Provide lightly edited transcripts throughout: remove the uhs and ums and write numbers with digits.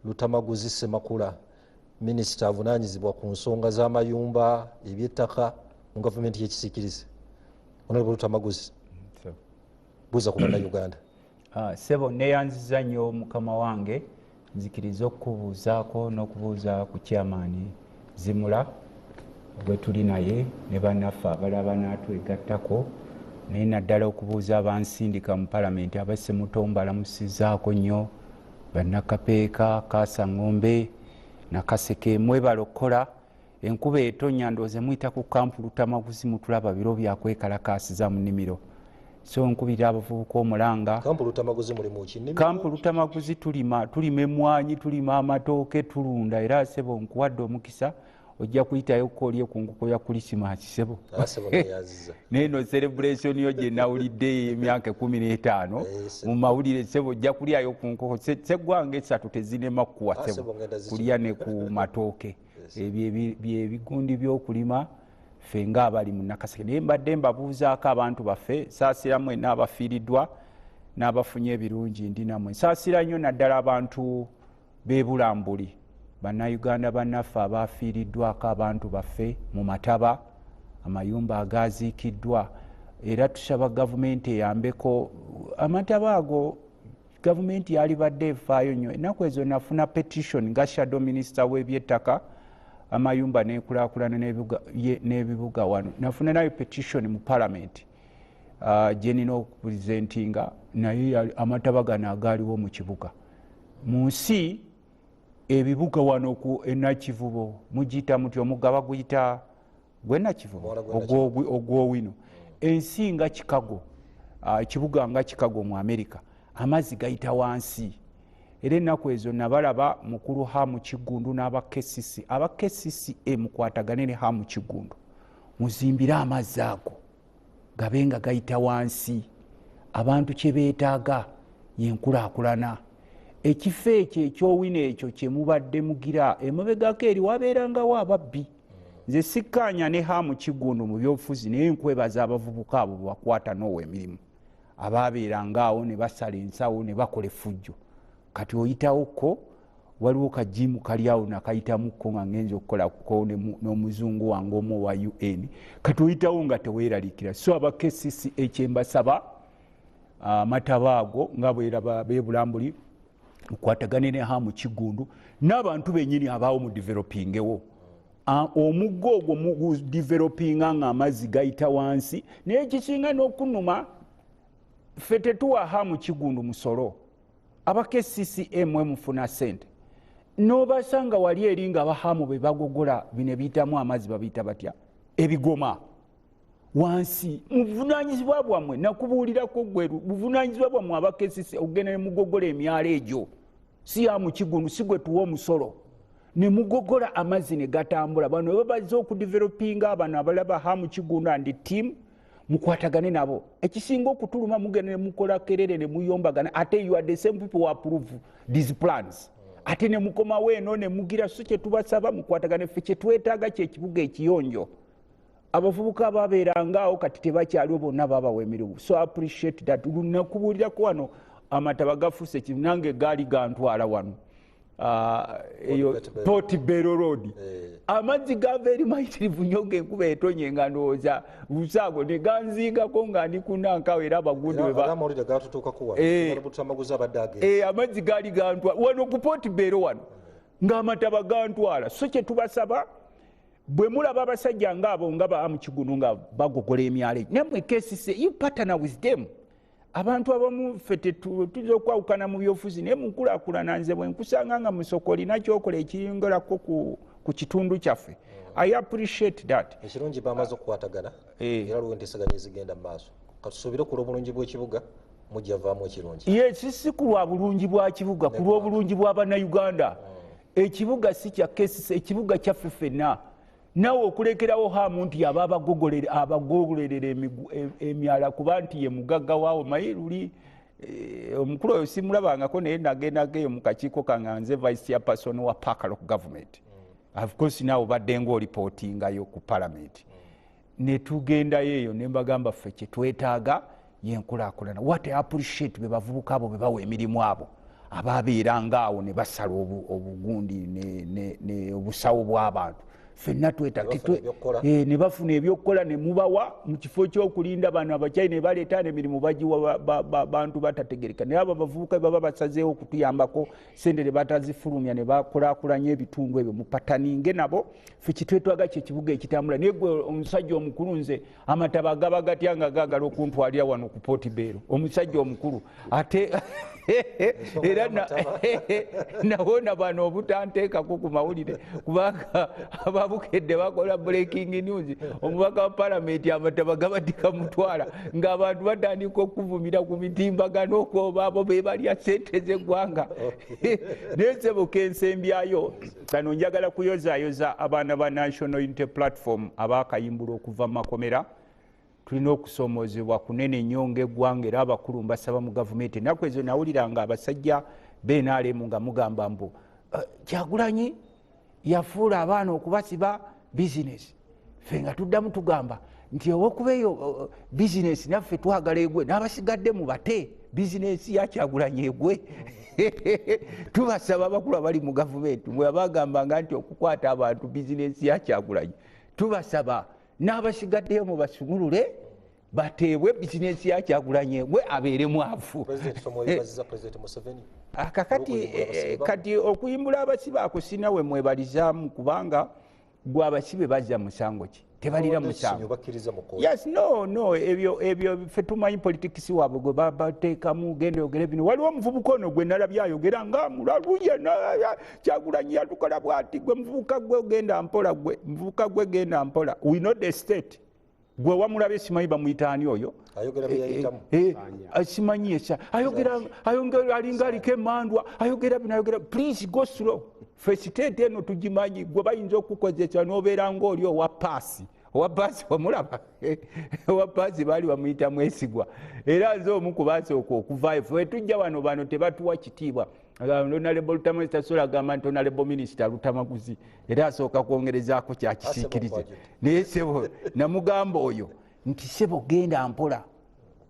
Lutamaguzi Semakula minisita avunanyizibwa ku nsonga z'amayumba eby'ettaka mu gavumenti y'ekisiikirize. Honorable Lutamaguzi buuza ku bannayuganda. Sebo neyanziza nnyo mukama wange nzikiriza okubuuzaako n'okubuuza ku chairman Zimula gwe tuli naye ne bannaffe abalaba n'atwegattako naye naddala okubuuza abansindika mu palamenti abasse Mutombo alamusizaako nnyo bannakapeeka Kaasangombe Nakaseke mwebala okukola enkuba etonnya ndooze muyita ku kampu Lutamaguzi mutulaba biro byakwekalakaasiza mu nnimiro. So nkubira abavubuka omulanga kampu Lutamaguzi muli mu kinni kampu Lutamaguzi tulima emmwanyi tulima amatooke tulunda era sebo nkuwadde omukisa ojja kuyitayo kolye ku nkoko ya Krismasi sebo neno celebration yo gye nawulidde emyaka 15 mu mawulire sebo ojja kulyayo ku nkoko segwange 3 tezinema kuwa sebo kulya ne ku matooke ebyo ebigundi by'okulima fenga abali mu Nakaseke naye mbadde mbabuuzaako abantu baffe saasira mmwe n'abafiiriddwa n'abafunye ebirungi ndi nammwe saasira nnyo naddala abantu b'Ebulambuli bannayuganda bannaffe abafiiriddwako abantu baffe mu mataba amayumba agaaziikiddwa era tusaba gavumenti eyambeko amataba ago gavumenti yalibadde efaayo nnyo ennaku ezo nafuna petition nga shadow minister w'ebyettaka amayumba n'enkulaakulana n'ebibuga wano nafuna nayo petition mu parliament gye nina okupresentinga naye amataba gano agaaliwo mu kibuga mu nsi ebibuga wano ku enakivubo mugiyita muti omugaba guyita gwenakivubo ogwowino ensi nga Chicago ekibuga nga Chicago mu America amazzi gayita wansi era ennaku ezo nabalaba mukulu Hamu Kigundu n'abakesisi abakesisi mukwatagane ne Hamu Kigundu muzimbire amazzi ago gabenga gayita wansi abantu kye beetaaga yenkulaakulana ekifo ekyo ekyowino ekyo kye mubadde mugira emabegako eri wabeerangawo ababbi nze sikkaanya ne Hamu Kigundu mu byobufuzi naye nkwebaza abavubuka abo bakwata n'owa emirimu abaabeerangaawo ne basala ensawo ne bakola effujjo kati oyitawokko waliwo kajimu kali awo nakayitamuko nga ngenza okukola kuko n'omuzungu wange omu wa UN kati oyitawo nga teweeraliikira so abakesisi ekyembasaba amataba ago nga bweraba b'Ebulambuli mukwatagane ne Hamu Kigundu n'abantu bennyini abaawo mu developingewo omuggo ogwo mu developinga nga amazzi gayita wansi naye ekisinga n'okunuma ffe tetuwa Hamu Kigundu musolo abakesisi mufuna sente n'obasanga wali eri nga abahamu be bagogola bino biyitamu amazzi babiyita batya ebigoma wansi muvunaanyizibwa bwammwe nakubuulirako gweru buvunaanyizibwa bwammwe abakesisi okugenda ne mugogola emyalo egyo si Hamu Kigundu si gwe tuwa omusolo ne mugogola amazzi ne gatambula bano we bazze okudevelopinga abano abalaba Hamu Kigundu and team mukwatagane nabo ekisinga okutuluma mugende ne mukola kerere ne muyombagana ate you are the same people who approve these plans ate ne mukomawo eno ne mugira so kye tubasaba mukwatagane ffe kye twetaaga kye kibuga ekiyonjo abavubuka ababeerangaawo kati tebakyaliwo bonna babawa emirimu so appreciate that nakubuulirako wano amataba gafuuse nange gaali gantwala wano eyo Port Bell Road amazzi gava eri mayitirivu nnyo ng'enkuba etonye nga ndowooza busaago ne ganzingako nga ndi kunankawo era abagundi amazzi gaali gantwala wano ku Port Bell wano ng'amataba gantwala so kye tubasaba bwe mulaba abasajja ng'abo nga ba Hamu Kigundu nga bagogola emyalo egyo nammwe kesise you partner with them abantu abamu ffe tuza okwawukana mu byobufuzi naye munkulaakulana nze bwe nkusanga nga musoko olina kyokola ekiyongolako ku kitundu kyaffe I appreciate that ekirungi bamaze okukwatagana era lwe nteesaganya ezigenda mu maaso katusuubire ku lw'obulungi bw'ekibuga mujjavaamu ekirungi si ku lwa bulungi bwa kibuga ku lw'obulungi bw'abannayuganda ekibuga si kya kesisi ekibuga kyaffe ffenna nawe okulekerawo Hamu nti abagogolerera emyala kuba nti ye mugagga waawo maye luli omukulu oyo simulabangako naye nagendageyo mu kakiiko kange nze vice chairperson wa Park Local Government of course naawe badde ng'olipootingayo ku parliament ne tugendayo eyo ne mbagamba ffe kye twetaaga yenkulaakulana what I appreciate be bavubuka abo be bawa emirimu abo ababeeranga awo ne basala obugundi ne obusawo bw'abantu ffenna ne bafuna ebyokukola ne mubawa mu kifo ky'okulinda bano abakyai ne baleeta n'emirimu bagiwa bantu batategereka naye abo abavubuka baba basazeewo okutuyambako sente ne batazifulumya ne bakulaakulanya ebitundu ebyo mupataninge nabo ffe kitwetwaga kyekibuga ekitambula naye gwe omusajja omukulu nze amataba gaba gatya nga gaagala okuntwalira wano ku Portbelo omusajja omukulu ate era nawona bano obutanteekako ku mawulire kubanga ababukedde bakola breaking news omubaka wa palamenti amataba gabadika mutwala ng'abantu batandika okuvumira ku mitimbagano okwoba abo be balya sente z'eggwanga naye seboka ensembyayo kano njagala kuyozaayoza abaana ba National Unity Platform abaakayimbula okuva mu makomera tulina okusomoozebwa kunene nnyo ng'eggwanga era abakulu mbasaba mu gavumenti ennaku ezo nawuliranga abasajja b'NRM nga mugamba mbu Kyagulanyi yafuula abaana okubasiba bizinesi ffe nga tuddamu tugamba nti olwokuba eyo bizinesi naffe twagala egwe n'abasigadde mu bate bizinesi ya Kyagulanyi egwe tubasaba abakulu abali mu gavumenti mwe bagambanga nti okukwata abantu bizinesi ya Kyagulanyi tubasaba n'abasigaddeyo mu basumulule bateebwe bizinesi ya Kyagulanyi egwe abeere mwavu kati okuyimbula abasibe ako sina we mwebalizaamu kubanga gwe abasibe bazza musango ki tebalira musango yes no ebyo ffe tumanyi politikisi waabwe gwe bateekamu genda oyogere bino waliwo omuvubuka ono gwe nalabye ayogera nga mulaluye Kyagulanyi yatukola bwati gwe muvubuka gwe genda mpola gwe muvubuka gwe genda mpola we know the state gwe wamulabye simanyi bamuyitaani oyo simanyi esa ayogera alinga aliko emandwa ayogera bino ayogera please go slow ffe state eno tugimanyi gwe bayinza okukozesa n'obeera ngaoli owa paasi wamulaba owa paasi baali bamuyita Mwesigwa era nze omu ku baasooka okuvaayo ffe tujja bano tebatuwa kitiibwa Honorable Lutamaguzi tasobola agamba nti Honorable Minister Lutamaguzi era asooka kwongerezaako kyakisiikirize naye sebo namugamba oyo nti sebo genda mpola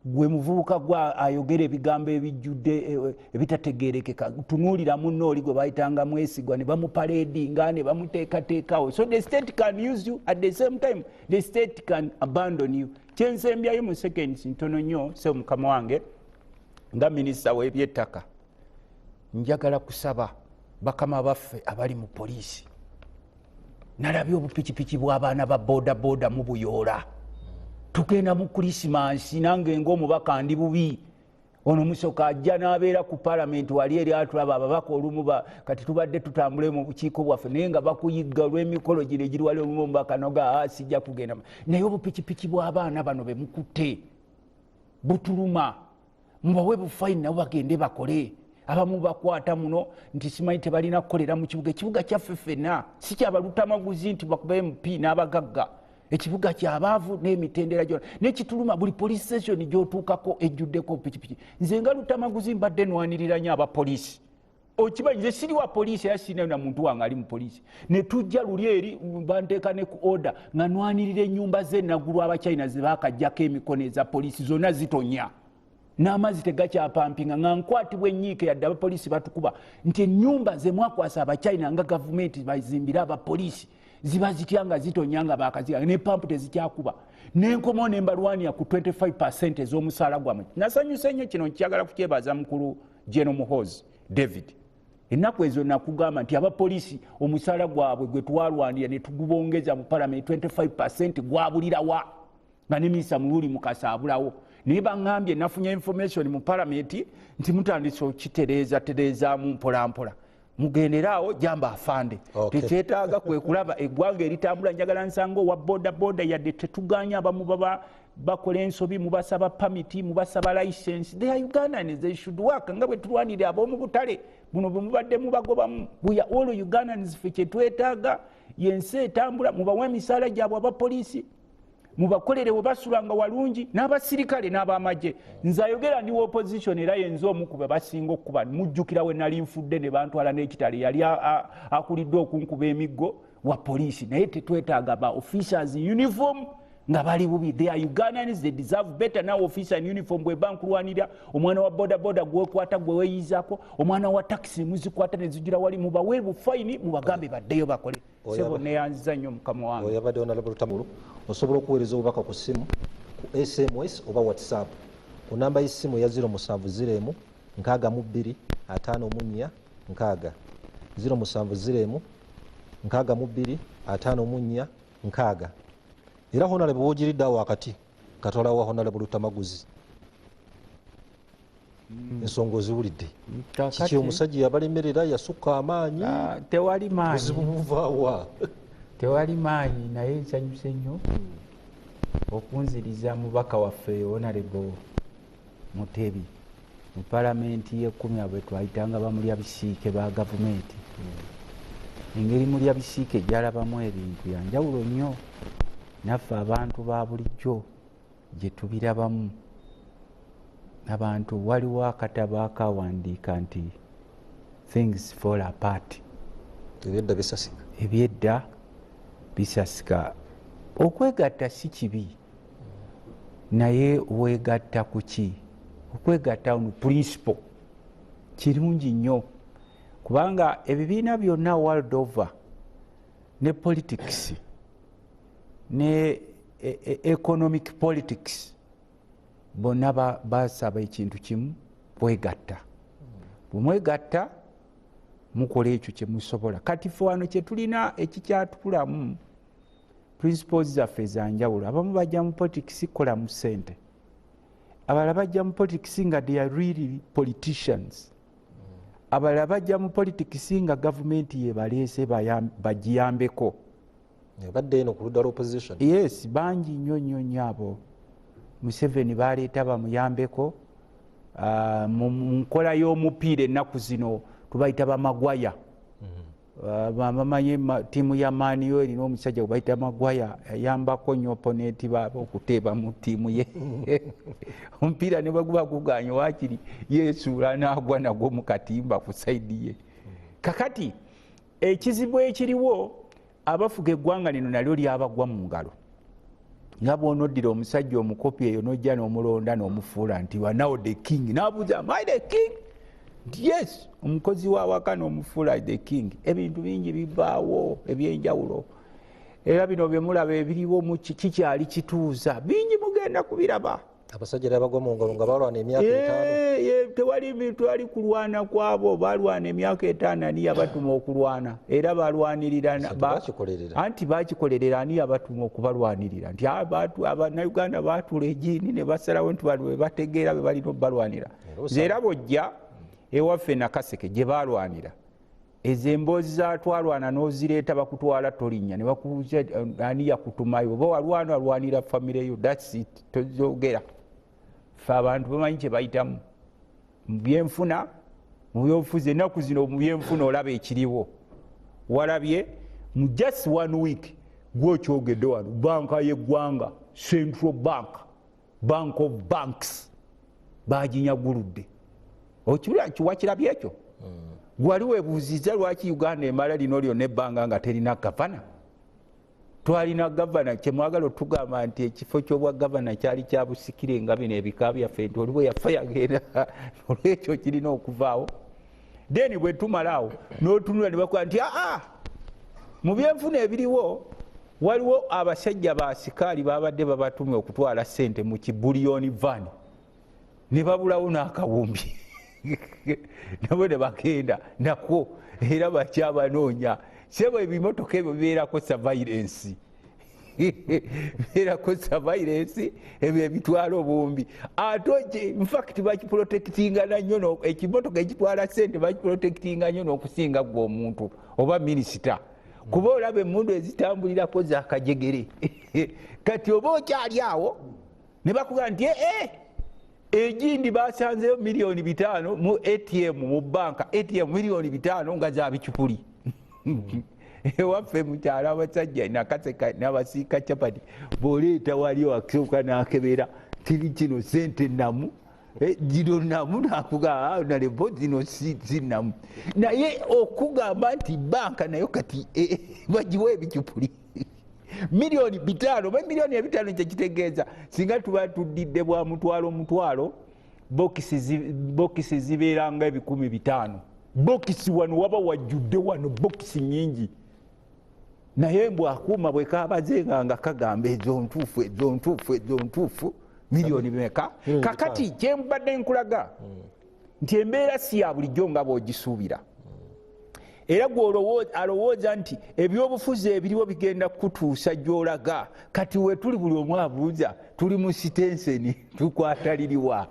gwe muvubuka gwa ayogera ebigambo ebijjudde ebitategeerekeka tunuulira munno oli gwe bayitanga Mwesigwa ne bamupareedinga ne bamuteekateekawo so the state can use you at the same time the state can abandon you kyensembyayo mu seconds ntono nnyo se mukama wange nga minisita w'ebyettaka njagala kusaba bakama baffe abali mu poliisi nalabye obupikipiki bw'abaana ba bodaboda mu Buyoola tugenda mu Krisimansi nange ng'omubaka ndi bubi ono musoka ajja n'abeera ku palamenti wali eri atulaba ababaka olumu kati tubadde tutambule mu bukiiko bwaffe naye nga bakuyigga olw'emikolo gino egiri wali olumu omubaka noga sijja kugenda naye obupikipiki bw'abaana bano be mukutte butuluma mubawe bufayini nabo bagende bakole abamu bakwata muno nti simanyi tebalina kukolera mu kibuga kyaffe ffenna si kyabalutamaguzi nti bakube MP n'abagagga ekibuga kyabaavu n'emitendera gyona nekituluma buli police station gy'otuukako ejjuddeko pikipiki nze nga Lutamaguzi mbadde nwanirira nnyo abapoliisi okimanyi nze siri wa poliisi era sirina na muntu wange ali mu poliisi ne tujja luli eri banteeka ne ku order nga nwanirira ennyumba z'ennaggulu abachina ze baakajjako emikono eza poliisi zonna zitonya n'amazzi tegakyapampinga nga nkwatibwa ennyiike yadde abapoliisi batukuba nti ennyumba ze mwakwasa abachina nga gavumenti bazimbira abapoliisi ziba zitya nga zitonya nga baakaziga ne pampu tezikyakuba n'enkomo ne mbalwanira ku 25% ez'omusaala gwammwe nasanyuse nnyo kino nkyagala kukyebaza mukulu General Muhoozi David ennaku ezo nakugamba nti abapoliisi omusaala gwabwe gwe twalwanira ne tugubongeza mu palamenti 25% gwabulirawa nga ne minisita Mululi Mukasa abulawo naye baŋŋambye nafunye information mu palamenti nti mutandise okitereezaamu mpolampola mugenderaawo jamba afande tekyetaaga kwe kulaba eggwanga eritambula njagala nsanga owa bodaboda yadde tetuganya abamu baba bakola ensobi mubasaba pamiti mubasaba license they are Ugandans they should work nga bwe tulwanire ab'omu butale buno bwe mubadde mubagobamu we are all Ugandans ffe kyetwetaaga yensi etambula mubawe emisaala gyabwe abapoliisi mubakolere we basulanga walungi n'abasirikale n'abamagye nze ayogera ndi opposition era yenza omu ku be basinga okuba mujjukira we nali nfudde ne bantwala n'ekitale yali akulidde okunkuba emiggo wa poliisi naye tetwetaaga ba officers uniform nga bali bubi. They are Ugandans, they deserve better. Now officer in uniform bwe bankulwanira, omwana wa boda boda gwekwata gwe weeyizaako, omwana wa taxi muzikwata ne zijira wali mubawe bufayini mubagambe baddeyo bakole. Sebo neyanziza nnyo mukama wange. Oyabadde Honorable Tamulu, osobola okuweereza obubaka ku ssimu ku SMS oba WhatsApp ku namba y'essimu ya 070 62 54 6 070 62 54 6. Era Honorable bwogiridde awo wakati Katola wa Honorable Tamaguzi ensonga oziwulidde. Kiki omusajja yabalemerera yasukka amaanyi? Tewali maanyi. Buzibu buvaawa. Tewali maanyi naye nsanyuse nnyo okunziriza mubaka waffe Honorable Mutebi mu palamenti y'ekumi abwe twayitanga bamulya bisiike ba gavumenti. Engeri mulya bisiike gyalabamu ebintu yanjawulo nnyo naffe abantu ba bulijjo gye tubirabamu. Abantu waliwo akatabo akawandiika nti things fall apart. Ebyedda bisasika. Ebyedda bisasika. Okwegatta si kibi naye weegatta ku ki? Okwegatta on principle kirungi nnyo kubanga ebibiina byonna world over ne politics ne economic politics bonna basaba ekintu kimu bwegatta. Bwemwegatta mukola ekyo kye musobola. Kati ffe wano kye tulina ekikyatulamu principles zaffe ezanjawulo. Abamu bajja mu politics kola mu ssente, abalala bajja mu politics nga they are really politicians, abalala bajja mu politics nga gavumenti yebaleese bagiyambeko. Badde eno ku ludda lw'opposition. Yes, bangi nnyo nnyo nnyo abo. Museveni baleeta bamuyambeko mu nkola y'omupiira ennaku zino tubayita bamagwaya. Bamanyi ttiimu ya Maniyo erina omusajja gwe bayita Magwaya ayambako nnyo oponenti baabo okuteeba mu ttiimu ye. Omupiira ne bwe guba guganye waakiri yeesuula n'agwa nagwo mu katimba ku sayidi ye. Kakati ekizibu ekiriwo abafuga eggwanga lino nalyo lyabagwa mu ngalo. Nga bw'onoddira omusajja omukopi eyo n'ojja n'omulonda n'omufuula nti now the king. N'abuuza am I the king? Yes, omukozi wa waka n'omufuula the king. Ebintu bingi bibaawo ebyenjawulo. Era bino bye mulaba ebiriwo mu kikyali kituuza bingi mugenda kubiraba. Abasajja abagwa mu ngalo nga balwana emyaka 5. Tewali bintu ali kulwana kwabo, balwana emyaka 5 ani yabatuma okulwana. Era balwanirira anti bakikolerera ani yabatuma okubalwanirira. Nti Abannayuganda baatula ejiini ne basalawo nti bano bategeera be balina obalwanira. Era bojja ewaffe Nakaseke gye balwanira. Ezo emboozi zatwalwana n'ozireeta bakutwala tolinnya ne bakubuuza ani yakutumayo. Oba walwana alwanira famire yo, that's it, tozogera. Ffe abantu bamanyi kye bayitamu. Mu byenfuna, mu byobufuzi ennaku zino mu byenfuna olaba ekiriwo. Walabye mu just 1 week gw'okyogedde wano banka y'eggwanga Central Bank, Bank of Banks baginyaguludde. Wakirabye ekyo? Gwali weebuuzizza lwaki Uganda emala lino lyonna ebbanga nga terina gavana? Twalina gavana, kye mwagala otugamba nti ekifo ky'obwa gavana kyali kya busikire nga bino ebika byaffe nti oli bwe yafa yagenda olwekyo kirina okuvaawo. Then bwe tumalaawo n'otunula ne bakuba nti mu byenfuna ebiriwo waliwo abasajja ba sikaali babadde babatumye okutwala ssente mu kibuliyoni van ne babulawo n'akawumbi. Nabo ne bagenda nako era bakyabanoonya. Sebo ebimotoka ebyo bibeerako surveillance. Bibeerako surveillance ebyo ebitwala obumbi. Ate in fact bakiprotectinga nnyo ekimotoka ekitwala ssente bakiprotectinga nnyo n'okusinga gwe omuntu oba minisita. Kuba olaba emmundu ezitambulirako za kajegere. Kati oba okyali awo ne bakugamba nti ejindi basanzeyo milioni 5 mu ATM mu banka. ATM milioni 5 nga za bicupuli. Ewaffe mukyala abasajja Nakaseka n'abasiika capati bw'oleeta wali wakisooka n'akebera kiri kino ssente namu gino namu n'akugamba nalebo zino si namu. Naye okugamba nti banka nayo kati bagiwa ebicupuli milioni 5 oba milioni 5 kyekitegeeza singa tuba tuddidde bwa mutwalo bokisi zibeeranga 5,000 bokisi wano waba wajjudde wano bokisi nyingi naye bwakuuma bwe kabazenga nga kagamba ezo ntuufu milioni meka kakati kyembadde nkulaga nti embeera si ya bulijjo nga bwogisuubira era gwe alowooza nti ebyobufuzi ebiriwo bigenda kutuusa gy'olaga kati we tuli buli omu abuuza tuli mu sitenseni tukwata liriwa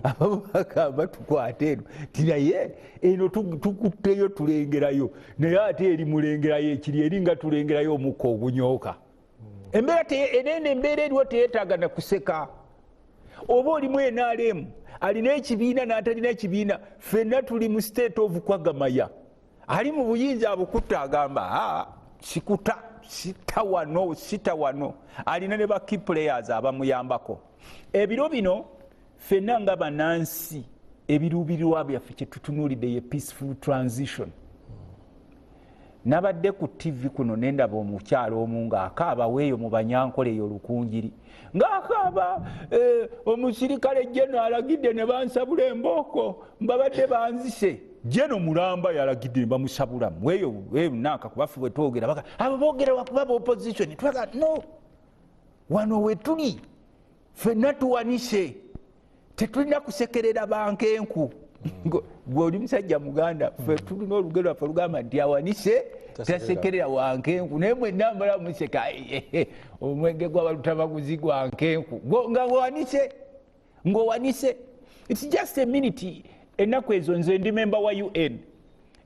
abamu bagamba tukwate eno tinaye eno tukutteyo tulengerayo naye ate eri mulengerayo ekiri eri nga tulengerayo omukka ogunyooka embeera eriwo teyeetaaga na kuseka oba olimu NRM alina ekibiina n'atalina ekibiina ffenna tuli mu state of kwagamaya ali mu buyinza abukutta agamba sikuta sita wano alina ne ba key players abamuyambako ebiro bino ffenna nga bannansi ebiruubirirwa byaffe kyetutunuulidde ye peaceful transition nabadde ku TV kuno nendaba omukyalo omu ng'akaaba weeyo mu Banyankole eyo Lukunjiri ng'akaaba omusirikale jeno alagidde ne bansabula embooko mbabadde banzise jeno mulamba yalagidde bamusabulamu weeyo nanka kubaffe bwe twogera abo boogera wakuba opposition twaga no wano we tuli ffenna tuwanise tetulina kusekerera bankenku gwoli musajja muganda ffe tulina olugero lwaffe lugamba nti awanise tasekerera wankenku naye mwenna mbala museka omwenge gw'abalutabaguzi gwankenku ng'owanise it's just a minute ennaku ezo nze ndi memba wa UN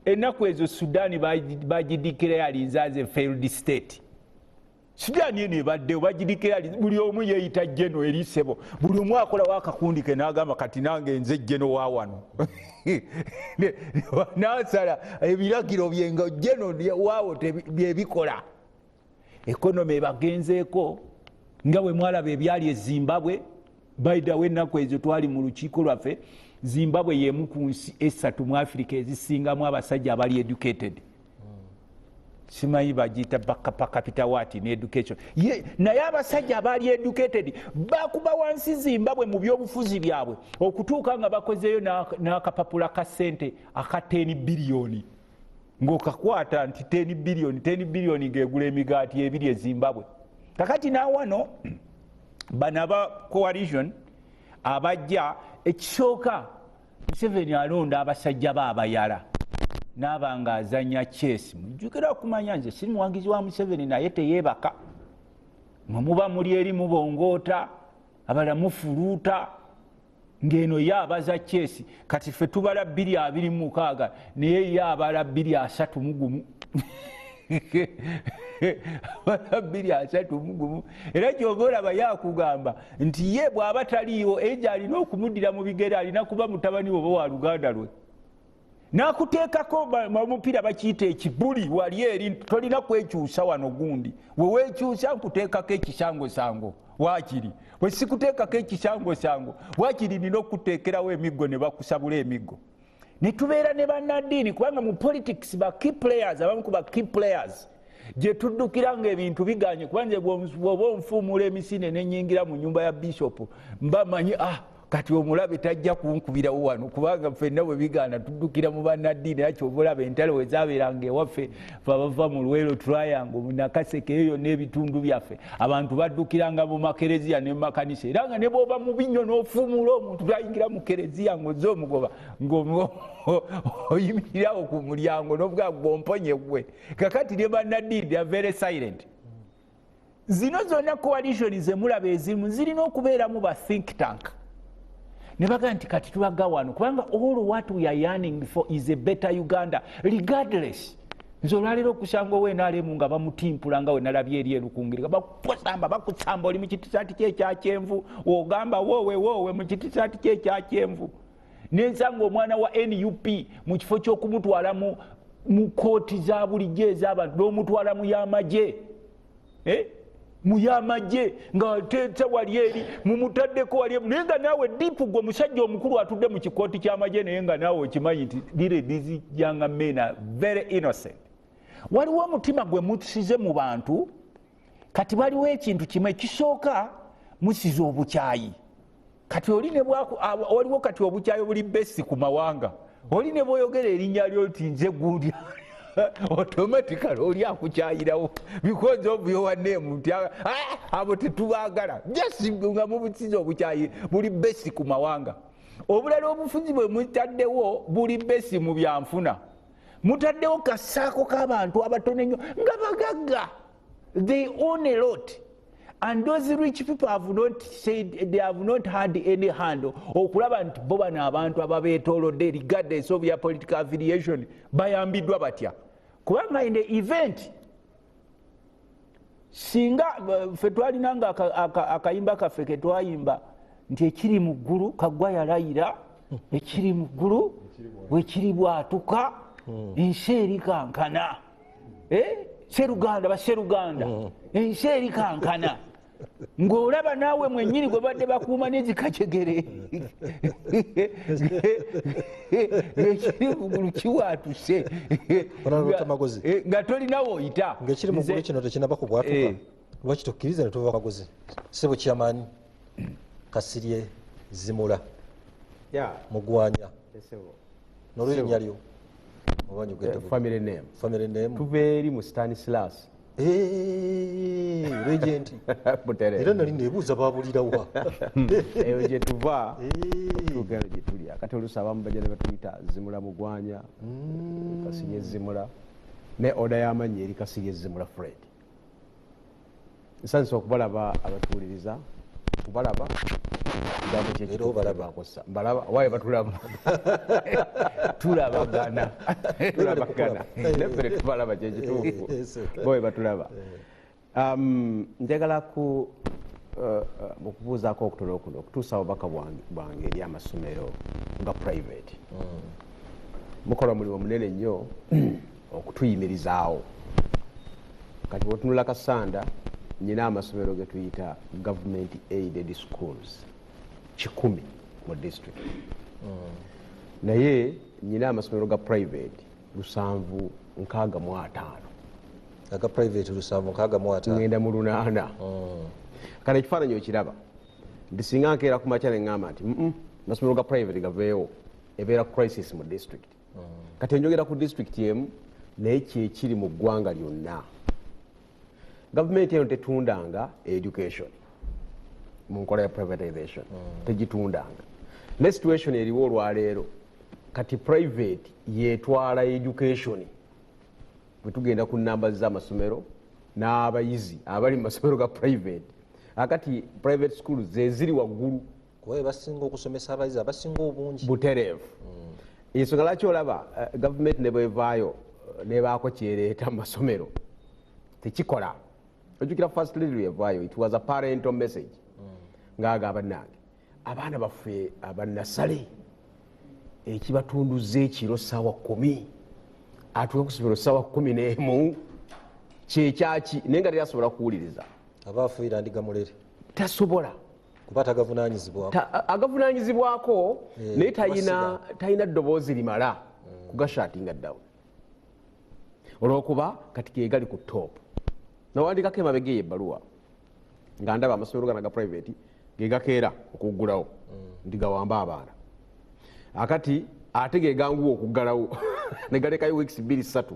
ennaku ezo Sudan bagidikira alinze as a failed state Sudan eno ebaddewo bagidikira buli omu yeeyita jeno erisebo buli omu akola wakakundi ke n'agamba kati nange nze jeno wa wano n'asala ebiragiro byenga jeno waawo byebikola ekonomi ebagenzeeko nga bwe mwalaba ebyali e Zimbabwe baidawe ennaku ezo twali mu lukiiko lwaffe Zimbabwe yemu ku nsi 3 mu Africa ezisingamu abasajja abali educated simanyi bagiyita capita wati ne education naye abasajja abaali educated bakuba wansi Zimbabwe mu byobufuzi byabwe okutuuka nga bakozeeyo n'akapapula ka ssente aka 10 biliyoni ng'okakwata nti 10 biliyoni ng'egula emigaati ebiri e Zimbabwe kakati naawano bano aba coalition abajja ekisooka Museveni alonda abasajja baabayala n'abanga azanya chess mujjukira okumanya nze si muwangizi wa Museveni naye teyeebaka muba muli eri mubongoota abala mufuluuta ng'eno ye abaza chess kati ffe tubala 226 naye ye abala 231 era gy'oba olaba yakugamba nti ye bw'aba taliiwo ejo alina okumuddira mu bigere alina kuba mutabani oba wa luganda lwe nakuteekako omupiira bakiyita ekibuli wali eri tolina kwekyusa wano gundi weweekyusa nkuteekako ekisangosango wakiri bwe sikuteekako ekisangosango wakiri nina okuteekerawo emiggo ne bakusabula emiggo ne tubeera ne bannaddiini kubanga mu politics ba key players abamu ku ba key players gye tuddukira ng'ebintu biganye kubanga bw'oba onfuumuula emisinde nenyingira mu nyumba ya bishop mbamanyi kati omulabe tajja kunkubirawo wano kubanga ffenna bwe bigaana tuddukira mu bannaddiini era kyova olaba entalo we zaabeeranga ewaffe bava mu Luwero Triangle mu Nakaseke eyo n'ebitundu byaffe abantu baddukiranga mu makereziya ne mu makanisa era nga ne bw'oba mu binnyo n'ofuumuula omuntu tayingira mu kereziya ng'ozze omugoba oyimirirawo ku mulyango n'ovuga gw'omponye gwe kakati ne bannaddiini are very silent. Zino zonna coalition ze mulaba ezimu zirina okubeeramu ba think tank ne baga nti kati tulaga wano kubanga all what we are yearning for is a better Uganda regardless. Nze olwaleero okusanga ow'NRM nga bamutimpula nga we nalabye eri erukungiriga bakusamba oli mu kitisaati kye ekya kyenvu ogamba woowe mu kitisaati kye ekya kyenvu nensanga omwana wa NUP mu kifo ky'okumutwala mu kooti za bulijjo ez'abantu n'omutwala mu y'amagye muyamagye nga tete wali eri mumutaddeko wali naye nga naawe dipu gwe musajja omukulu atudde mu kikooti ky'amagye naye nga naawe okimanyi nti these young men are very innocent. Waliwo omutima gwe musize mu bantu kati waliwo ekintu kimwe kisooka musiza obukyayi kati waliwo kati obukyayi buli besi ku mawanga oli ne bwoyogera erinnya lyo ti nze gundi automatically oli akukyayirawo because of your name nti abo tetubagala just nga mubusiza obukyayi buli besi ku mawanga obulala obufuzi bwe mutaddewo buli besi mu byanfuna mutaddewo kasaako k'abantu abatono ennyo nga bagagga they own a lot and those rich people have not said they have not had any hand okulaba nti bo bano abantu ababeetoolodde regardless of your political affiliation bayambiddwa batya kubanga in the event singa ffe twalinanga akayimba kaffe ke twayimba nti ekiri mu ggulu kaggwa yalayira ekiri mu ggulu bwekiri bwatuka ensi eri kankana seruganda baseruganda ensi eri kankana ng'olaba naawe mwennyini gwe badde bakuuma n'ezikajegere ekiri mu ggulu kiwaatuse nga tolinawo oyita ng'ekiri mu ggulu kino tekinaba kubwatuka lwaki tokkiriza ne tuva kagozi sebo kyamaanyi Kasirye Zimula Mugwanya n'olw'erinnya lyo family name tuveeri mu Stanislas regent era nali nebuuza babulirawa eyo gye tuva tugenda gye tulya kati oluusi abamu bajja ne batuyita Zimula Mugwanya Kasirye Zimula ne oda y'amannya eri Kasirye Zimula Fred nsanyusa okubalaba abatuwuliriza kubalaba mbalaba waye batulaba tulabagana nefere tubalaba kyekituufu boye batulaba njagala mukubuuzaako okutono okuno okutuusa obubaka bwange eri amasomero nga private mukola omulimu munene nnyo okutuyimirizaawo kati bwetunula Kasanda nyina amasomero ge tuyita government aided schools 10 mu district naye nyina amasomero ga private 765 aga private 765 ngenda mu 8 kale ekifaananyi okiraba nti singa nkeera ku makya ne ŋŋamba nti amasomero ga private gaveewo ebeera crisis mu district kati enjogera ku district emu naye kyekiri mu ggwanga lyonna gavumenti eno tetundanga education mu nkola ya privatization tegitundanga ne situation eriwo olwaleero kati private yetwala education bwe tugenda ku namba z'amasomero n'abayizi abali mu masomero ga private akati private schools zeziri waggulu kuba basinga okusomesa abayizi abasinga obungi butereevu ensonga lwaki olaba gavumenti ne bwevaayo nebaako kyereeta mu masomero tekikola ojjukira first lady yevaayo it was a parental message ng'agamba nange abaana baffe abannasale ekibatunduza ekiro ssaawa 10 atuuke ku somero ssaawa 11 kyekyaki naye nga terasobola kuwuliriza abaafuira ndigamulere tasobola kuba agavunaanyizibwako naye talina ddoboozi limala kugashatinga down olwokuba kati kegali ku top nawandikako emabega eyo ebbaluwa nga ndaba amasomero gana ga private gegakeera okuggulawo nti gawamba abaana akati ate geganguwa okuggalawo negalekayo weeks 2-3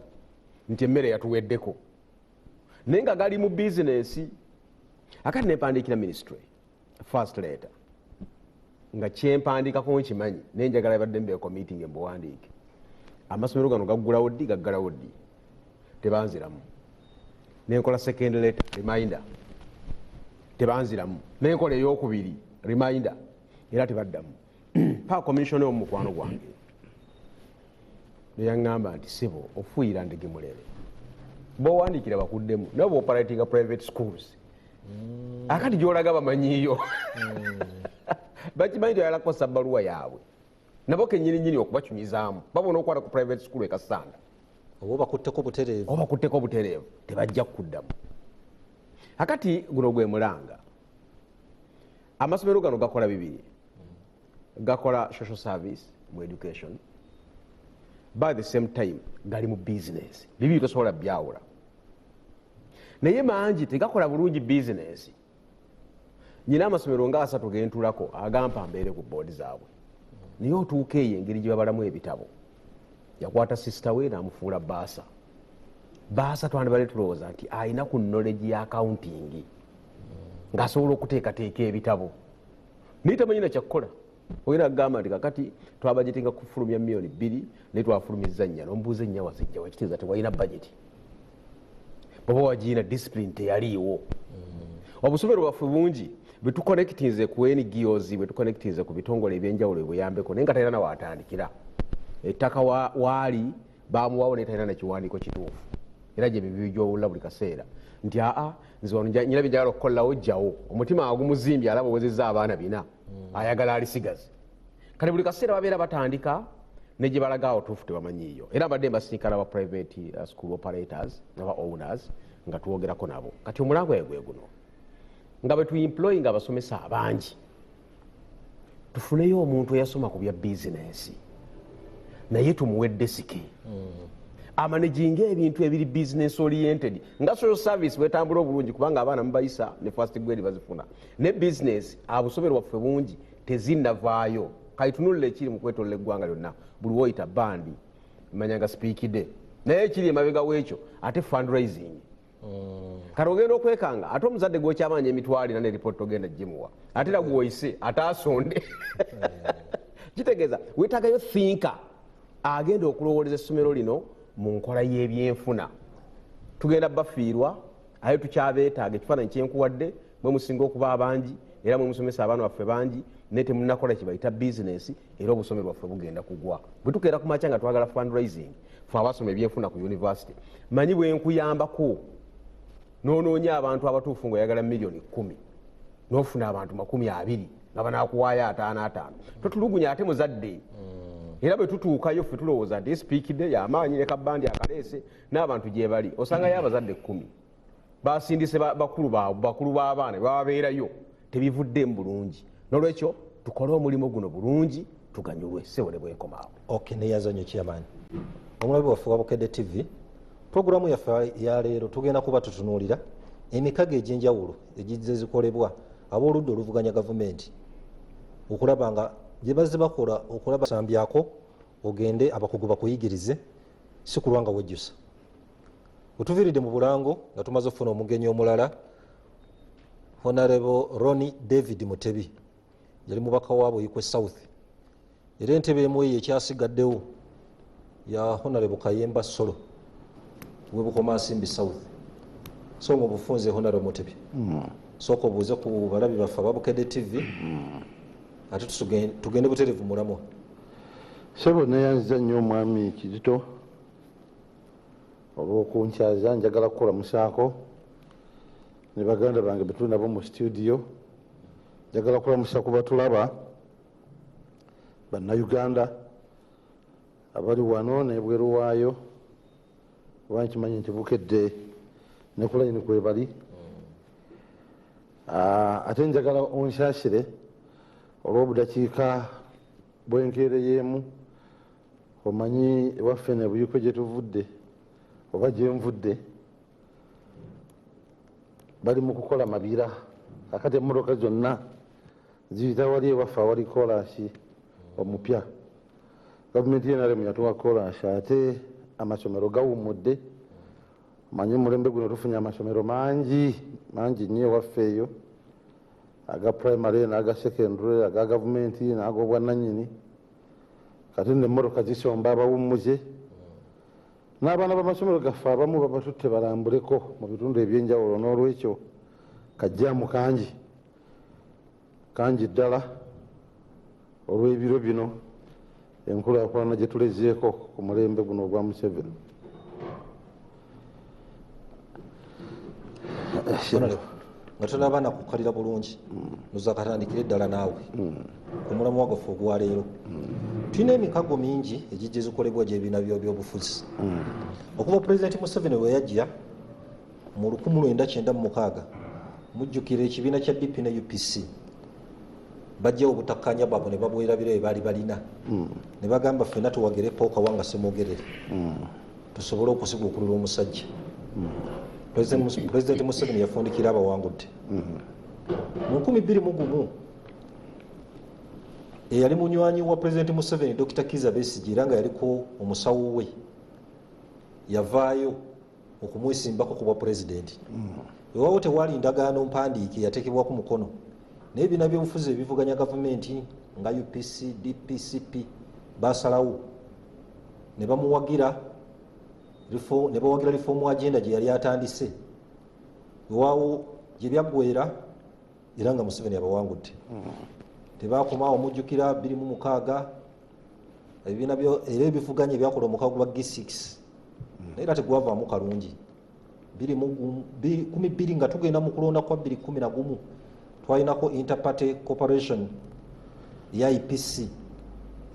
nti emmere yatuweddeko naye nga gali mu bizinesi akati nempandiikira ministry first letter nga kyempandiikako nkimanyi naye njagala badde mbeeko meeting embuwandiike amasomero gano gaggulawo ddi gaggalawo ddi tebanziramu nenkola second letter reminder tebanziramu nenkola eyokubiri reminder era tebaddamu pa commissioner omukwano gwange neyaŋŋamba nti sebo ofuuyira ndigemulere bowandikira bakuddemu naye booperatinga private schools akati gyolaga bamanyiiyo bakimanyi tyayalako sabbaluwa yaabwe nabo kenyininyini okubacunyizaamu babona okwata ku private school ekasanda oba bakutteko butereevu tebajja kuddamu akati guno gwe mulanga amasomero gano gakola bibiri gakola social service mu education by the same time gali mu business bibiri tosobola byawula naye mangi tegakola bulungi bizinesi. Nyina amasomero nga 3 gentulako agampa mbeere ku boodi zaabwe, naye otuuka eyo engeri gye babalamu ebitabo yakwata sisita we n'amufuula baasa. Baasa twandibale tulowooza nti alina ku knowledge ya accounting ng'asobola okuteekateeka ebitabo, naye tamanyina kyakukola. Oyina kugamba nti kakati twabajetinga kufulumya miliyoni 2 naye twafulumizza 4. N'omubuuza ennya wazijja wakitegeeza tewalina bajeti, bw'oba wagiina discipline teyaliiwo. Obusomero bwaffe bungi bwe tuconnectinze ku NGOs, bwe tuconnectinze ku bitongole ebyenjawulo buyambeko, naye nga talina nawaatandikira. Ettaka waali bamuwaawo naye talina nakiwandiiko kituufu, era gye bibi gy'owulira buli kaseera nti nze wano nyina bye njagala okukolerawo jjawo. Omutima agumuzimbye alaba owezezza abaana 4 ayagala alisigaze. Kale buli kaseera babeera batandika ne gye balagaawo tuufu tebamanyiiyo. Era mbadde mbasinkana aba private school operators n'aba owners nga tuwogerako nabo. Kati omulango gwe guno nga bwe tuemployinga abasomesa abangi, tufuneyo omuntu eyasoma ku bya bizinesi naye tumuwe desiki amanaginga ebintu ebiri business oriented nga social service bwetambula obulungi kubanga abaana mubayisa ne first grade bazifuna, ne business abusomero bwaffe bungi tezinnavaayo. Kaitunulira ekiri mu kwetolola eggwanga lyonna, buli woyita bandi manyanga speakide, naye ekiri emabega w'ekyo ate fundraising. Kati ogenda okwekanga ate omuzadde gwokyamanya emitwalo 4 ne report ogenda gimuwa ate era gwoyise ate asonde. Kitegeeza weetaagayo thinker agenda okulowooleza essomero lino mu nkola y'ebyenfuna. Tugenda bafiirwa aye tukyabeetaaga. Ekifaananyi kyenkuwadde mwe musinga okuba abangi era mwe musomesa abaana baffe bangi naye temunnakola kibayita bizinesi, era obusomero bwaffe bugenda kugwa. Bwe tukeera ku makya nga twagala fundraising fe abasoma ebyenfuna ku university, manyi bwe nkuyambako n'onoonya abantu abatuufu ng'oyagala miliyoni 10 n'ofuna abantu 20 nga banaakuwaayo 5. Totulugunya ate muzadde. Era bwe tutuukayo ffe tulowooza nti speakide y'amaanyi ne kabbandi akaleese n'abantu gye bali, osangayo abazadde 10 basindise bakulu b'abaana bababeerayo tebivuddemu bulungi. N'olwekyo tukole omulimu guno bulungi tuganyulwe ssebole bwenkomaawo. Okay, neyazanyo kyamaanyi omulabi waffe wa Bukedde TV. Programu yaffe ya leero tugenda kuba tutunuulira emikago egy'enjawulo egizze zikolebwa ab'oludda oluvuganya gavumenti okulaba nga gye bazze bakola okulaba sambyako ogende abakugu bakuyigirize si kulwa nga wejjusa. Wetuviiridde mu Bulango nga tumaze okufuna omugenyi omulala, Honorable Ronnie David Mutebi yali mubaka wa Buyikwe South, era entebe emu eyo ekyasigaddewo ya Honorable Kayemba Solo webukoma Nsimbi South. So mu bufunze Honorable Mutebi soko buuze ku balabi baffe aba Bukedde TV ate tugende buterevu mulamu. Sebo neyanziza nnyo omwami Kizito olw'okunkyaza. Njagala kukola musaako ne baganda bange betuli nabo mu studio. Njagala kukola musaako batulaba bannayuganda abali wano n'ebweru waayo, kuba nkimanyi nti Bukedde ne kulayini kwebali. Ate njagala onsaasire olw'obudakiika bwenkeereyeemu. Omanyi ewaffe ne Buyikwe gye tuvudde oba gye nvudde bali mu kukola mabira. Akati emmotoka zonna ziyita wali ewaffe awali kolansi omupya. Gavumenti yenalemu yatuwa kolansi ate amasomero gawummudde. Manyi mulembe guno tufunye amasomero mangi nnyo ewaffe eyo, aga primary n'aga secondary, aga gavumenti n'ag'obwannannyini. Kati n'emmotoka zisomba abawummuze. N'abaana b'amasomero gaffe abamu babatutte balambuleko mu bitundu ebyenjawulo. N'olwekyo kajjaamu kangi ddala olw'ebiro bino enkulaakulana gye tulezeeko ku mulembe guno ogwa Museveni. nga tulaba nakukalira bulungi nozakatandikira eddala naawe ku mulamwa gwaffe ogwaleero. Tulina emikago mingi egijja zikolebwa gy'ebibiina by'obufuzi okuva Pulezidenti Museveni we yajja mu 1996 mujjukira ekibiina kya DP ne UPC bajjawo obutakkanya bwabwe ne babwerabira bye baali balina ne bagamba ffenna tuwagire Paul Kawanga Ssemwogerere tusobole okusigwa okulula omusajja. President Museveni yafundikira abawangudde mu 2021 eyali munywanyi wa President Museveni Dr. Kizza Besigye era nga yaliko omusawo we yavaayo okumwesimbako ku bwa pulezidenti ewawo tewali ndagaano mpandiike yateekebwako mukono naye ebibiina by'obufuzi ebivuganya gavumenti nga UPC DPCP basalawo ne bawagira reform agenda gye yali atandise ewawo gye byaggweera era nga Museveni abawangudde tebakomaawo mujjukira 26 ebibiina era ebivuganya ebyakola omukago gwa G6 naye era tegwavaamu kalungi 2012 nga tugenda mu kulonda kwa 2011 twalinako interparty cooperation ya IPC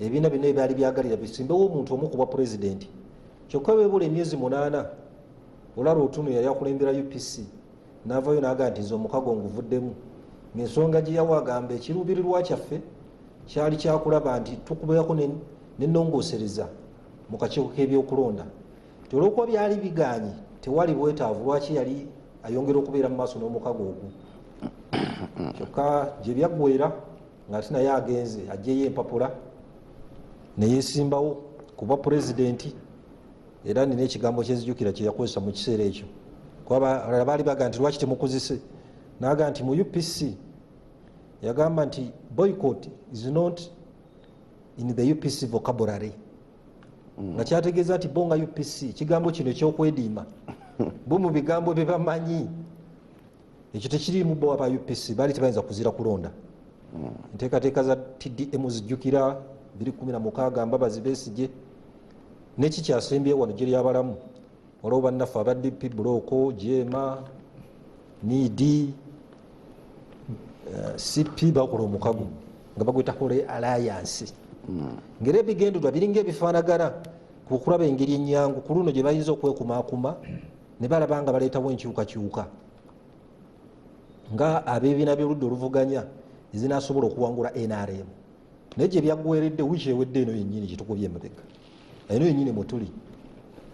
ebibiina bino ebyali byagalira bisimbewo omuntu omu ku bwa pulezidenti kyokka beebula emyezi 8 olala otunu yali akulembera UPC n'avaayo n'agaa nti nze omukago nguvuddemu ng'ensonga gye yawa agamba ekiruubirirwa kyaffe kyali kyakulaba nti tukubeeko n'ennongoosereza mu kakiiko k'ebyokulonda ti olw'okuba byali biganye tewali bwetaavu lwaki yali ayongera okubeera mu maaso n'omukago ogwo kyokka gye byaggweera nga ati naye agenze ajjeyo empapula neyesimbawo kuba pulezidenti era nina ekigambo kyenzijukira kye yakozesa mu kiseera ekyo kuba abalala baali baga nti lwaki temukuzise naga nti mu UPC yagamba nti boycott is not in the UPC vocabulary nga kyategeeza nti bonga UPC kigambo kino ekyokwediima bo mu bigambo bye bamanyi ekyo tekirimu bo aba UPC baali tebayinza kuzira kulonda enteekateeka za TDM zijjukira 2016 Mbabazi Besigye neki kyasembye wano gye lyabalamu olwo bannaffe aba DP Buloko Jema Nidi CP bakola omukago nga bagweta Hole Alliance ngere ebigenderwa biringa ebifaanagana ku kulaba engeri ennyangu ku luno gye bayinza okwekumaakuma ne balaba nga baleetawo enkyukakyuka nga ab'ebibiina by'oludda oluvuganya ezinasobola okuwangula NRM naye gye byaggweeredde wiiki ewedde eno yennyini gyetukubye emabega eno yennyini mutuli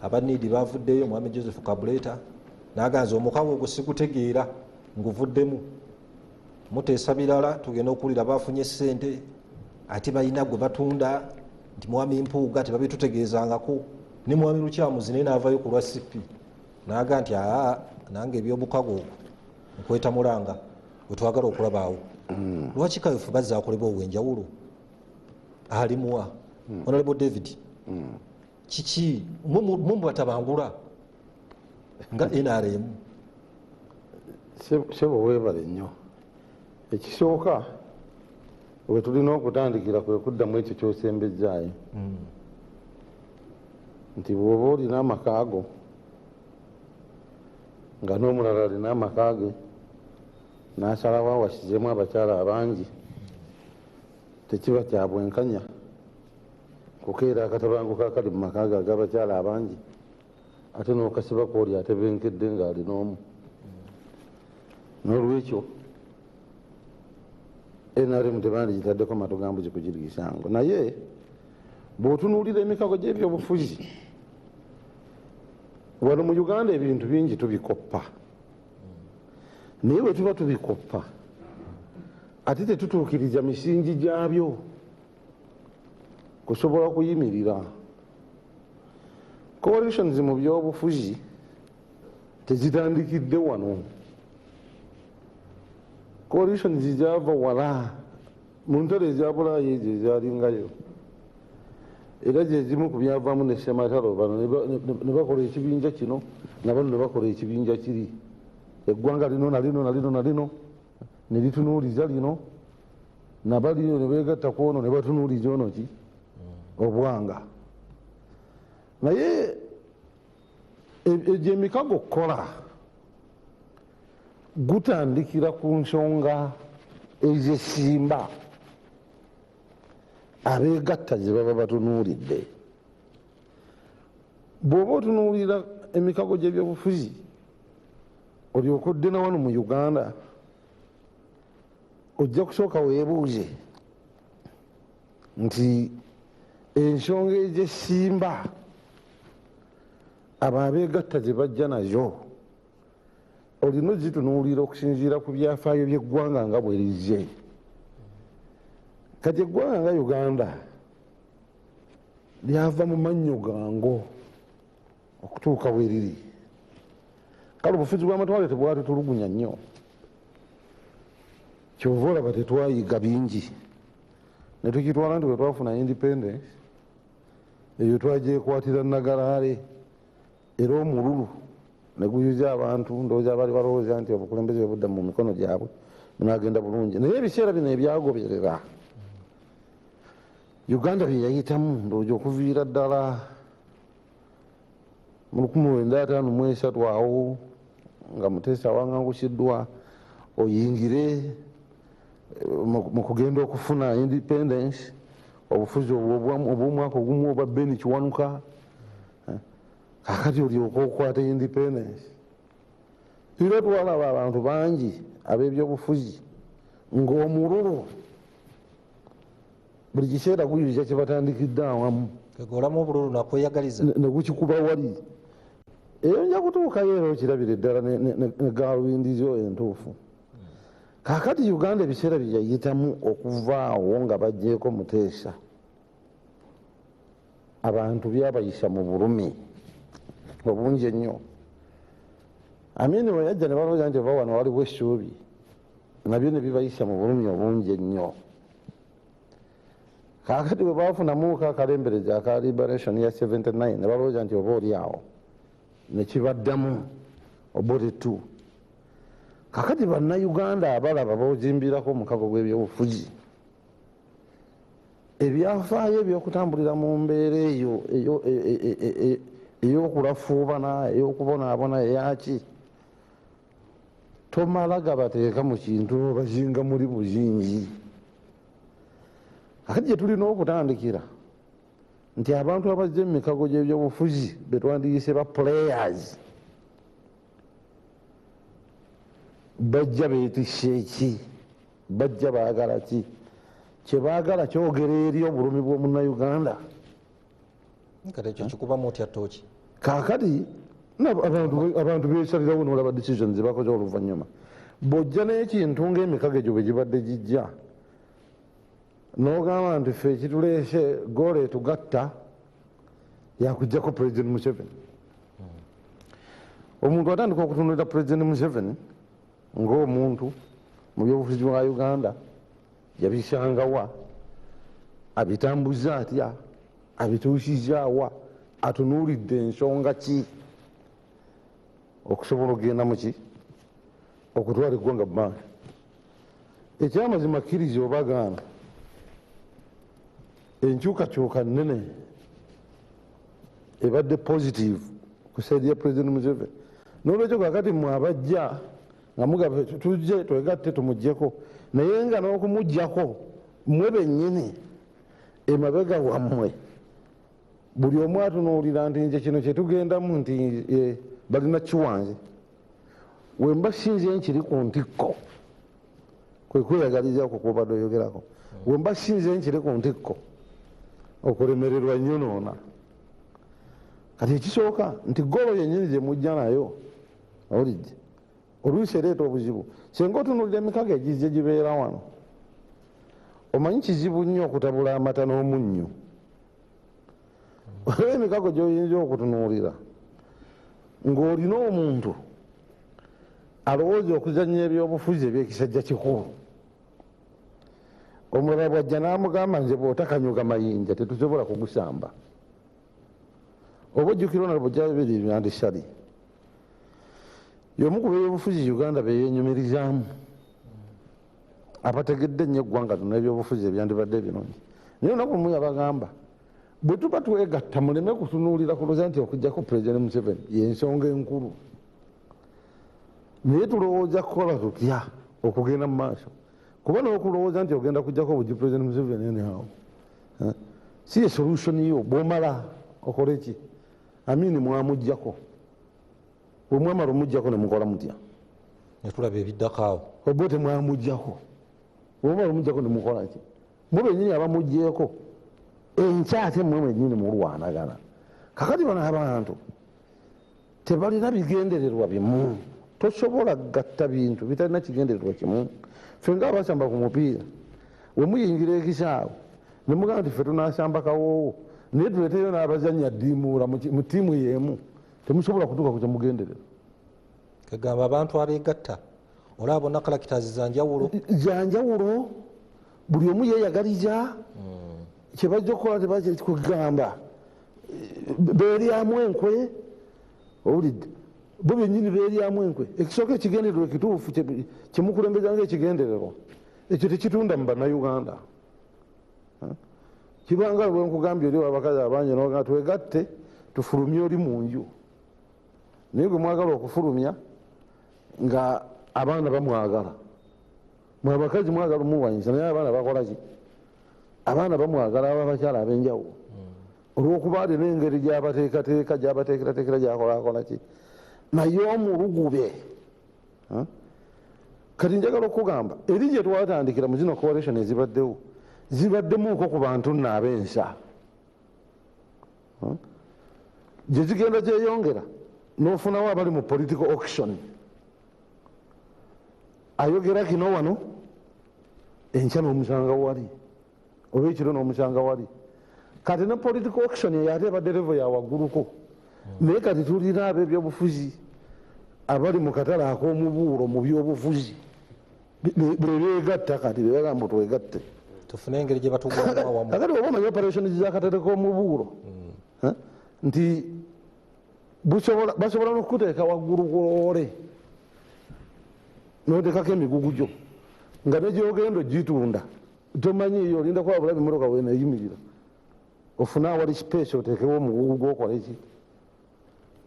abanidi bavuddeyo Mwami Joseph Kabuleta n'aganza omukago ogwo sigutegeera nguvuddemu muteesa birala tugenda okuwulira bafunye ssente ate balina gwe batunda nti Mwami Mpuuga tebabitutegeezangako ne Mwami Lukyamuzi naye n'avaayo ku lwa CP n'aga nti nange ebyobukago nkweta mulanga bwe twagala okulabaawo lwaki kawefu bazza akolebwa obwenjawulo alimuwa Honorable David kiki mwe batabangula nga NRM sebo weebale nnyo ekisooka we tulina okutandikira kwe kuddamu ekyo kyosembezaayo nti bw'oba olina amakaago nga n'omulala alina amakaage n'asalawo awasizemu abakyala abangi tekiba kya bwenkanya kukeera akatabanguko akali mu makaaga ag'abakyala abangi ate n'okasibako oli atebenkedde ng'alina omu n'olwekyo NRM tebandikitaddeko matugambo gikugiriisango naye bw'otunuulira emikago gy'ebyobufuzi wano mu Uganda ebintu bingi tubikoppa naye bwe tuba tubikoppa ate tetutuukiriza misingi gyabyo kusobola kuyimirira coalitions mu byobufuzi tezitandikidde wano coalitions zyava wala mu ntalo eza Bulaayi ezo ezalingayo era gyezimu ku byavaamu ne Ssematalo bano ne bakola ekibinja kino nabano ne bakola ekibinja kiri eggwanga lino nalino ne litunuuliza lino nabalino ne beegatta ku ono ne batunuuliza ono ki obwanga naye egyo emikago kukola gutandikira ku nsonga ezesimba abeegatta ze baba batunuulidde bw'oba otunuulira emikago gy'ebyobufuzi olyoka odde na wano mu Uganda ojja kusooka weebuuze nti ensonga ezesimba abo abeegatta ze bajja nazo olina ogitunuulira okusinziira ku byafaayo by'eggwanga nga bwerize. Kati eggwanga nga Uganda lyava mu mannyo gango okutuuka bweriri. Kale obufuzi bw'amatwale tebwatutulugunya nnyo, kyova olaba tetwayiga bingi ne tukitwala nti bwe twafuna independence eyo twagyekwatira nagalaale, era omululu ne guyuza abantu ndowooza abaali balowooza nti obukulembeze bwe budda mu mikono gyabwe munagenda bulungi. Naye ebiseera bino ebyagoberera Uganda bye yayitamu ndowooza okuviira ddala mu 1953 awo nga Muteesa wangangusiddwa oyingire mu kugenda okufuna independence, obufuzi obw'omwaka ogumu obwa Ben Kiwanuka, kakati olyoka okukwata independence. Era twalaba abantu bangi ab'ebyobufuzi ng'omululu buli kiseera guyuza kye batandikidde awamu olamu obululu nakweyagaliza ne gukikuba wali. Eyo nja kutuukayo era okirabire ddala ne gaalubindizo entuufu. Kakati Uganda ebiseera bye yayitamu okuva awo nga bajjeeko Muteesa, abantu byabayisa mu bulumi obungi ennyo. Amini we yajja ne balowooza nti oba wano waliwo essuubi, nabyo ne bibayisa mu bulumi obungi ennyo. Kakati bwe baafunamu akalembereza aka liberation ya 79 ne balowooza nti oba oli awo ne kibaddamu obotetu. Kakati bannayuganda abalaba boozimbirako omukago gw'ebyobufuzi, ebyafaayo ebyokutambulira mu mbeera eyo ey'okulafuubana, ey'okubonaabona, eyaki tomala gabateeka mu kintu bazinga muli buzingi. Kakati gye tulina okutandikira nti abantu abazze mu mikago gy'ebyobufuzi betwandiyise ba players bajja beetisse ki, bajja baagala ki, kyebaagala kyogera eri obulumi bw'omunnayuganda. kati ekyo kikubamu otya tooki. Kaakati abantu beesalirawo n'olaba decisions zebakoze oluvannyuma. Bw'ojja n'ekintu ng'emikago egyo bwe gibadde gijja n'ogamba nti ffe ekituleese goolo etugatta yakuggyako President Museveni. Omuntu atandika okutunuulira President Museveni ng'omuntu mu byobufuzi bwa Uganda yabisangawa, abitambuza atya, abituusizaawa, atunuulidde ensonga ki okusobola okugenda muki okutwala eggwanga mu maaso. Ekyamazima kkiriza obagaana enkyukakyuka nnene ebadde positive ku saidi ya President Museveni. N'olwekyo kakati mmwe abajja nga mugamba tujje twegatte tumuggyeko, naye nga n'okumuggyako mmwe bennyini emabega wammwe buli omu atunuulira nti nze kino kyetugendamu nti balina kiwanze, we mba sinze nkiri ku ntikko, kwe kweyagaliza okwo kwobadde oyogerako, we mba sinze nkiri ku ntikko okulemererwa nnyo noona. Kati ekisooka nti golo yennyini gye mujja nayo olidde oluusi ereeta obuzibu. Singa otunuulira emikago egizze gibeera wano, omanyi kizibu nnyo okutabula amata n'omunnyo. Emikago gy'oyinza okutunuulira ng'olina omuntu alowooza okuzannya ebyobufuzi eby'ekisajja kikulu, omulala bwajja n'amugamba nze bw'otakanyuga mayinja tetusobola kugusamba. Oba ojjukira nalwo bw'ojja bibiri byandisali y'omu ku b'ebyobufuzi Uganda beyenyumirizaamu abategedde nnyo eggwanga lino ebyobufuzi ebyandibadde ebirungi. Naye olunaku lumu yabagamba bwe tuba twegatta muleme kutunuulira kulooza nti okuggyako President Museveni y'ensonga enkulu, naye tulowooza kukola tutya okugenda mu maaso, kuba n'okulowooza nti ogenda kuggyako obugi President Museveni anyhow si ye solution yo. Bw'omala okole ki? Amini mwamuggyako, bwe mwamala omuggyako ne mukola mutya? Ne tulaba ebiddako awo. Oba temwamuggyako, bwe mwamala omuggyako ne mukola ki? Mwe bennyini abamuggyeko enkyate mmwe mwennyini mulwanagana. Kakati bano abantu tebalina bigendererwa bimu tosobola gatta bintu bitalina kigendererwa kimu. Ffe ngaabasamba ku mupiira wemuyingira ekisaawe nemugamba nti ffe tunasamba kawoowo naye tuleeteyo n'abazanya ddiimuula mu ttiimu y'emu, temusobola kutuuka ku kyemugenderera. Kegamba abantu abeegatta olaba bonna kalakitazi zanjawulo buli omu yeeyagaliza kyebajja okukola tebakikugamba beeryamu enkwe, owulidde bo byennyini beeryamu enkwe. Ekisooka ekigendererwa ekituufu kyemukulembeza ngaekigendererwa ekyo tekitunda mu bannayuganda. Kibanga bwenkugambye oli wabakazi abangi noga twegatte tufulumye oli mu nju, naye gwe mwagala okufulumya nga abaana bamwagala, mwe abakazi mwagala omuwanyisa naye abaana bakolaki? Abaana bamwagala ababakyala ab'enjawulo olw'okuba alina engeri gyabateekateeka gyabateekerateekera gyakolakolaki naye omulugube. Kati njagala okugamba eri gye twatandikira mu zino coalition ezibaddewo zibaddemuuko ku bantu nno ab'ensa gye zigenda gyeyongera n'ofunawo abali mu political auction. Ayogera kino wano enkya n'omusanga wali oba ekiro n'omusanga wali. Kati ne political auction eyo ate ebadde level ya wagguluko, naye kati tulina ab'ebyobufuzi abali mu katale ak'omubuulo mu byobufuzi bebeegatta kati bebagamba twegatte tufune engeri gye batugwamu awamu. Kakati oba omanyi operation z'akatale k'omubuulo nti basobola n'okuteeka waggulu kuloole n'oteekako emigugu gyo nga ne gyogenda ogitunda tomanyi eyo olinda kuba bulabi emotoka weneeyimirira ofune awali space oteekewo omugugu gw'okola eki.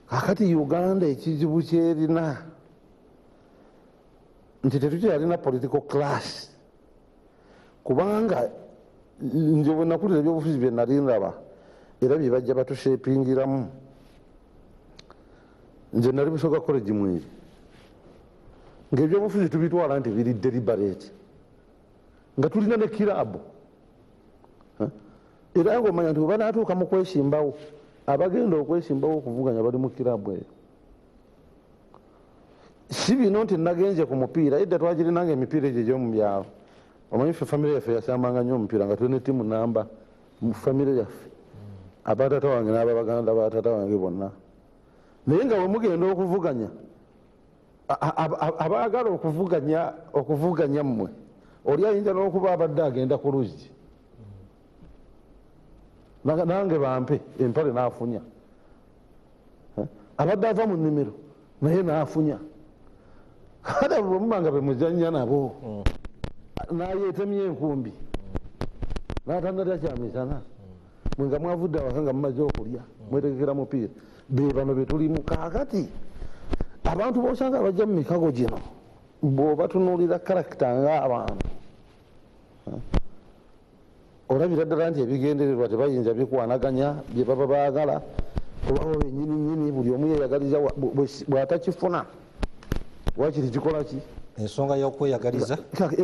Kakati Uganda ekizibu kyerina nti tetukyalina political class, kubanga nze bwe nakulira ebyobufuzi bye nali ndaba era bye bajja batushepingiramu. Nze nali Busoga college Mwiri ng'ebyobufuzi tubitwala nti biri deliberate nga tulina ne kirabu era ng'omanya nti bwe banaatuuka mu kwesimbawo abagenda okwesimbawo okuvuganya bali mu kirabu eyo. Si bino nti nagenze ku mupiira, edda twagirinanga emipiira egyo egy'omu byalo. Omanyi ffe famire yaffe yasambanga nnyo omupiira nga tulina ettiimu namba mu famire yaffe abatata wange n'ababaganda batata wange bonna. Naye nga bwe mugenda okuvuganya abaagala okuvuganya mmwe oli ayinza n'okuba abadde agenda ku luzzi nange bampe empale n'afunya, abadde ava mu nnimiro naye n'afunya. Kati abo bwemubanga bemuzannya nabo nayeetemya enkumbi n'atanalya kyamisana mwe nga mwavudde awaka nga mumaze okulya mwetegekera mupiira be bano betulimu. Kaakati abantu bosanga bajja mu mikago gino bw'oba tunuulira karakita ng'abantu olabira ddala nti ebigendererwa tebayinza bikwanaganya bye baba baagala obawo bennyini buli omu yeeyagaliza bw'atakifuna wakiri kikola ki ensonga y'okweyagaliza.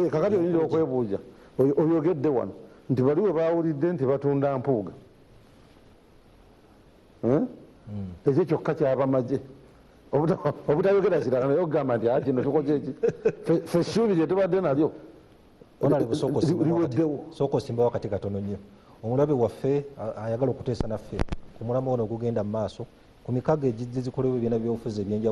Kakati oyinza okwebuuza oyogedde wano nti bali we baawulidde nti batunda mpuuga ekyo kyokka kyabamaje obutayogera kirala naye okugamba nti kino tukoze eki ffe essuubi lye tubadde nalyo liweddewo. Sooka osimbawo akati katono nnyo. Omulabe waffe ayagala okuteesa naffe ku mulamwa ono ogugenda mu maaso ku mikago egizze zikolewo ebyina byobufuzi ebyenjawulo.